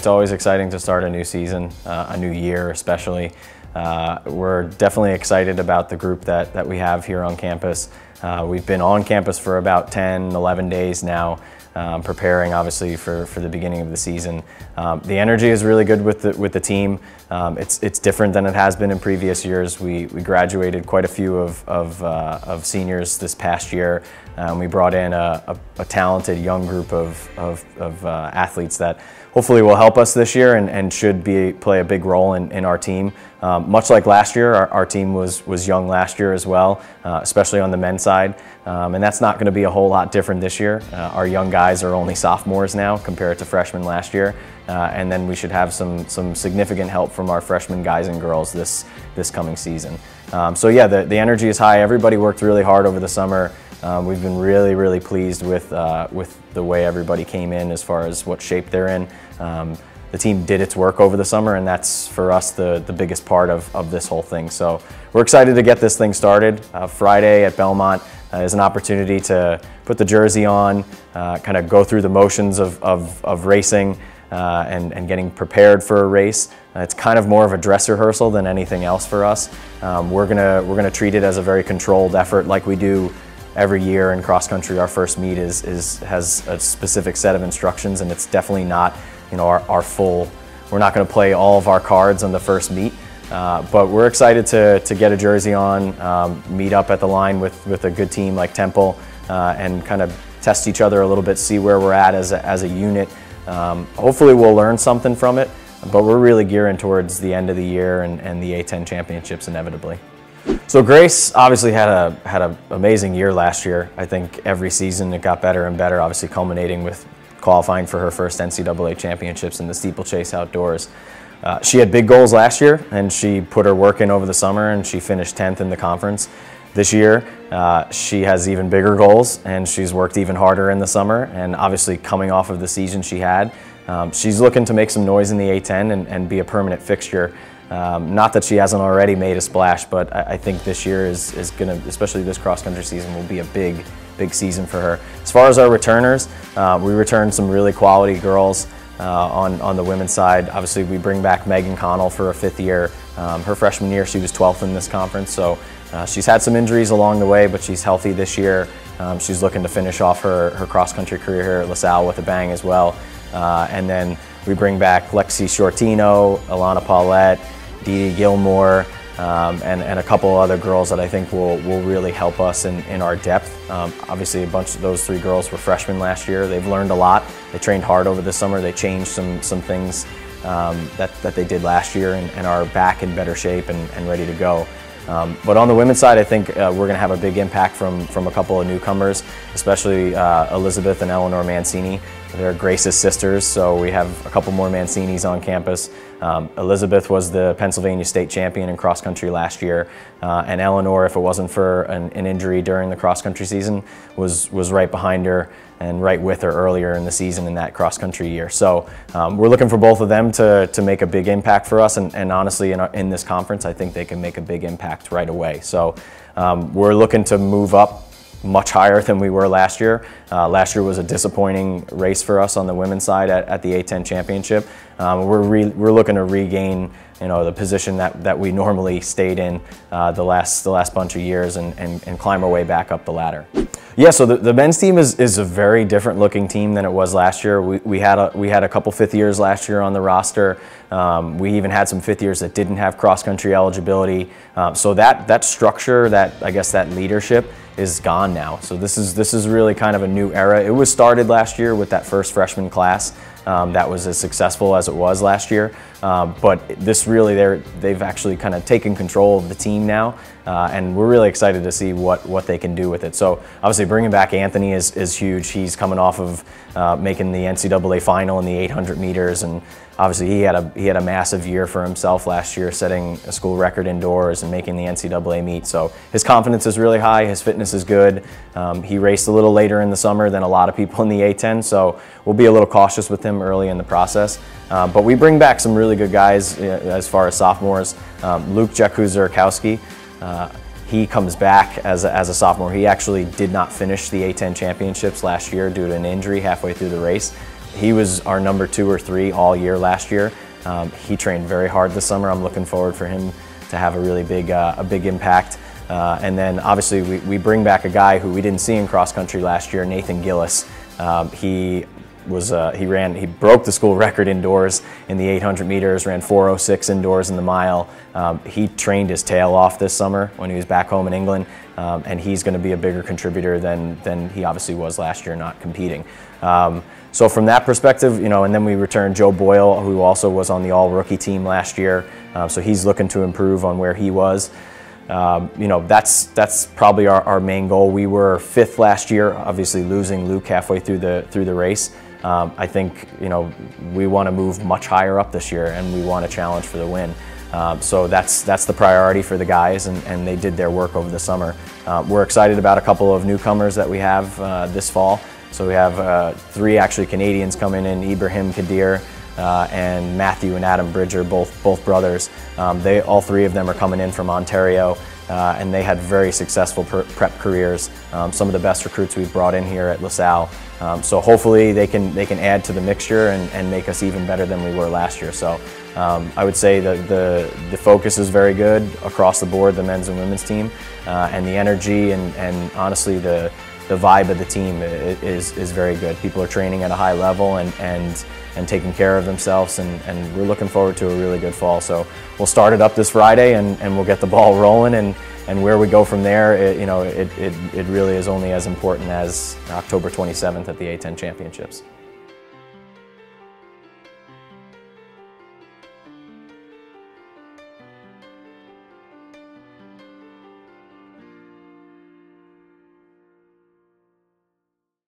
it's always exciting to start a new season, a new year especially. We're definitely excited about the group that we have here on campus. We've been on campus for about 10, 11 days now, preparing obviously for the beginning of the season. The energy is really good with the team. It's different than it has been in previous years. We graduated quite a few of seniors this past year. We brought in a talented young group of athletes that hopefully will help us this year and should play a big role in our team. Much like last year, our team was young last year as well, especially on the men's side. And that's not going to be a whole lot different this year. Our young guys are only sophomores now compared to freshmen last year. And then we should have some significant help from our freshman guys and girls this coming season. So yeah, the energy is high. Everybody worked really hard over the summer. We've been really pleased with the way everybody came in as far as what shape they're in. The team did its work over the summer, and that's for us the biggest part of this whole thing. So we're excited to get this thing started. Friday at Belmont is an opportunity to put the jersey on, kind of go through the motions of racing and getting prepared for a race. It's kind of more of a dress rehearsal than anything else for us. We're gonna treat it as a very controlled effort like we do every year in cross country. Our first meet has a specific set of instructions, and it's definitely not, you know, our full. We're not going to play all of our cards on the first meet, but we're excited to get a jersey on, meet up at the line with a good team like Temple, and kind of test each other a little bit, see where we're at as a unit. Hopefully we'll learn something from it, but we're really gearing towards the end of the year and the A10 championships inevitably. So Grace obviously had an amazing year last year. I think every season it got better and better, obviously culminating with qualifying for her first NCAA championships in the steeplechase outdoors. She had big goals last year, and she put her work in over the summer, and she finished 10th in the conference. This year, she has even bigger goals, and she's worked even harder in the summer, and obviously coming off of the season she had, she's looking to make some noise in the A10 and be a permanent fixture. Not that she hasn't already made a splash, but I think this year is going to, especially this cross-country season, will be a big season for her. As far as our returners, we returned some really quality girls on the women's side. Obviously, we bring back Megan Connell for a 5th year. Her freshman year, she was 12th in this conference, so she's had some injuries along the way, but she's healthy this year. She's looking to finish off her cross-country career here at LaSalle with a bang as well. And then we bring back Lexi Shortino, Alana Paulette, Dee Dee Gilmore, and a couple other girls that I think will really help us in our depth. Obviously, a bunch of those 3 girls were freshmen last year. They've learned a lot. They trained hard over the summer. They changed some things that they did last year and are back in better shape and ready to go. But on the women's side, I think we're going to have a big impact from a couple of newcomers, especially Elizabeth and Eleanor Mancini. They're Grace's sisters, so we have a couple more Mancinis on campus. Elizabeth was the Pennsylvania State champion in cross country last year, and Eleanor, if it wasn't for an injury during the cross country season, was right behind her and right with her earlier in the season in that cross country year. So we're looking for both of them to make a big impact for us, and honestly in this conference I think they can make a big impact right away. So we're looking to move up much higher than we were last year. Last year was a disappointing race for us on the women's side at the A10 championship. We're looking to regain, you know, the position that we normally stayed in the last bunch of years and climb our way back up the ladder. Yeah, so the men's team is a very different looking team than it was last year. We had a couple 5th years last year on the roster. We even had some 5th years that didn't have cross country eligibility. So that structure, I guess that leadership is gone now. So this is really kind of a new era. It was started last year with that first freshman class that was as successful as it was last year. But this really, they've actually kind of taken control of the team now, and we're really excited to see what they can do with it. So obviously bringing back Anthony is huge. He's coming off of making the NCAA final in the 800 meters, and obviously he had a massive year for himself last year, setting a school record indoors and making the NCAA meet. So his confidence is really high, his fitness is good. He raced a little later in the summer than a lot of people in the A10, so we'll be a little cautious with him early in the process. But we bring back some really good guys as far as sophomores. Luke Jakuzurkowski, he comes back as a sophomore. He actually did not finish the A10 championships last year due to an injury halfway through the race. He was our number 2 or 3 all year last year. He trained very hard this summer. I'm looking forward for him to have a really big impact. And then obviously we bring back a guy who we didn't see in cross country last year, Nathan Gillis. He broke the school record indoors in the 800 meters, ran 4:06 indoors in the mile. He trained his tail off this summer when he was back home in England, and he's going to be a bigger contributor than he obviously was last year, not competing. So from that perspective, and then we returned Joe Boyle, who also was on the all-rookie team last year. So he's looking to improve on where he was. That's probably our main goal. We were 5th last year, obviously losing Luke halfway through the race. I think we want to move much higher up this year, and we want to challenge for the win. So that's the priority for the guys, and they did their work over the summer. We're excited about a couple of newcomers that we have this fall. So we have 3 actually Canadians coming in, Ibrahim Kadir and Matthew and Adam Bridger, both brothers. All 3 of them are coming in from Ontario, and they had very successful prep careers. Some of the best recruits we've brought in here at LaSalle. So hopefully they can add to the mixture and make us even better than we were last year. So I would say that the focus is very good across the board, the men's and women's team, and the energy and honestly the vibe of the team is very good. People are training at a high level and taking care of themselves, and we're looking forward to a really good fall. So we'll start it up this Friday, and we'll get the ball rolling, and where we go from there, it really is only as important as October 27th at the A10 Championships.